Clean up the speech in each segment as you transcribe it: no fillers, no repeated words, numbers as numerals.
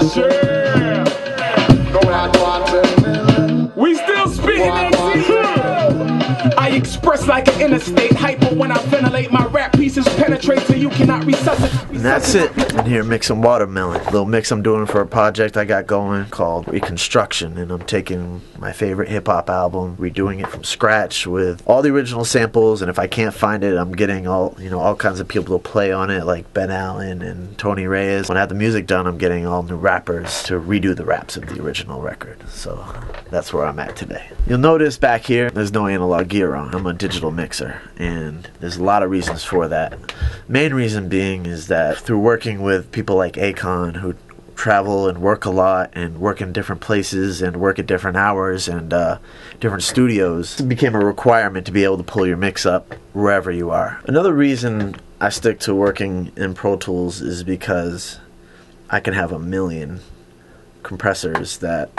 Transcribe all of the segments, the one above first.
Sure. We still speaking I express like an interstate hyper when I ventilate. My rap pieces penetrate till you cannot resuscitate. And that's it. In here mixing Watermelon. Little mix I'm doing for a project I got going called Reconstruction, and I'm taking my favorite hip-hop album, redoing it from scratch with all the original samples, and if I can't find it, I'm getting all kinds of people to play on it, like Ben Allen and Tony Reyes. When I have the music done, I'm getting all new rappers to redo the raps of the original record. So that's where I'm at today. You'll notice back here, there's no analog gear on. I'm a digital mixer, and there's a lot of reasons for that. Main reason being is that through working with people like Akon, who travel and work a lot and work in different places and work at different hours and different studios, it became a requirement to be able to pull your mix up wherever you are. Another reason I stick to working in Pro Tools is because I can have a million compressors that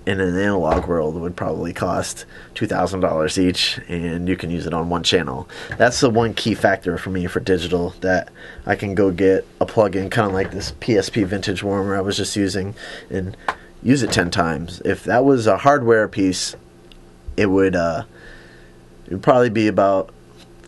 in an analog world would probably cost $2,000 each, and you can use it on one channel. That's the one key factor for me for digital, that I can go get a plug-in, kind of like this PSP vintage warmer I was just using, and use it 10 times. If that was a hardware piece, it would probably be about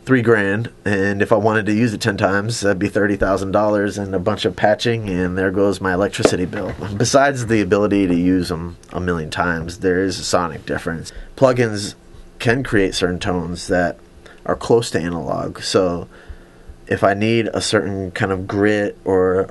$3,000, and if I wanted to use it 10 times, that'd be $30,000 and a bunch of patching, and there goes my electricity bill. Besides the ability to use them a million times, there is a sonic difference. Plugins can create certain tones that are close to analog, so if I need a certain kind of grit or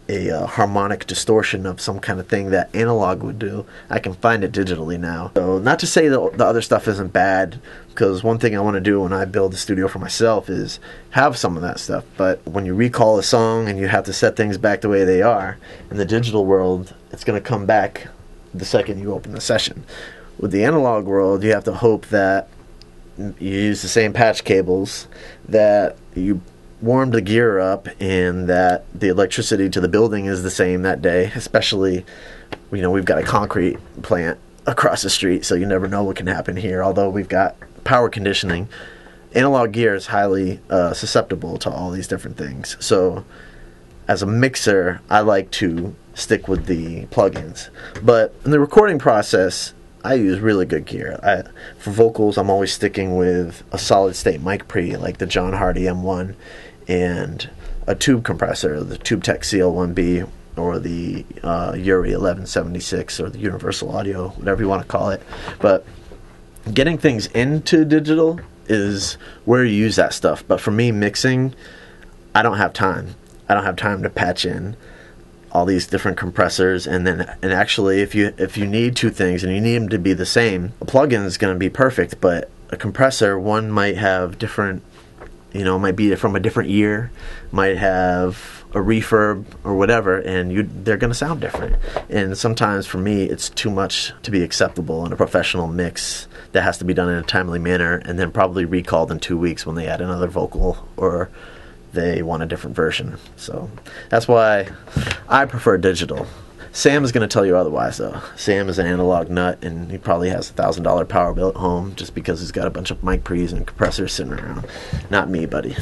a harmonic distortion of some kind of thing that analog would do, I can find it digitally now. So not to say that the other stuff isn't bad, because one thing I want to do when I build a studio for myself is have some of that stuff, but when you recall a song and you have to set things back the way they are, in the digital world, it's going to come back the second you open the session. With the analog world, you have to hope that you use the same patch cables, that you warm the gear up, and that the electricity to the building is the same that day. Especially, we've got a concrete plant across the street, so you never know what can happen here. Although we've got power conditioning, analog gear is highly susceptible to all these different things. So as a mixer, I like to stick with the plugins, but in the recording process, I use really good gear. For vocals, I'm always sticking with a solid state mic pre, like the John Hardy M1, and a tube compressor, the TubeTech CL1B, or the Uri 1176, or the Universal Audio, whatever you want to call it. But getting things into digital is where you use that stuff. But for me, mixing, I don't have time. I don't have time to patch in all these different compressors, and actually if you need two things and you need them to be the same, a plugin is going to be perfect, but a compressor, one might have different, might be from a different year, might have a reverb or whatever, and they're going to sound different. And sometimes for me, it's too much to be acceptable in a professional mix that has to be done in a timely manner, and then probably recalled in 2 weeks when they add another vocal or they want a different version. So that's why I prefer digital. Sam is going to tell you otherwise, though. Sam is an analog nut, and he probably has a $1,000 power bill at home just because he's got a bunch of mic pre's and compressors sitting around. Not me, buddy.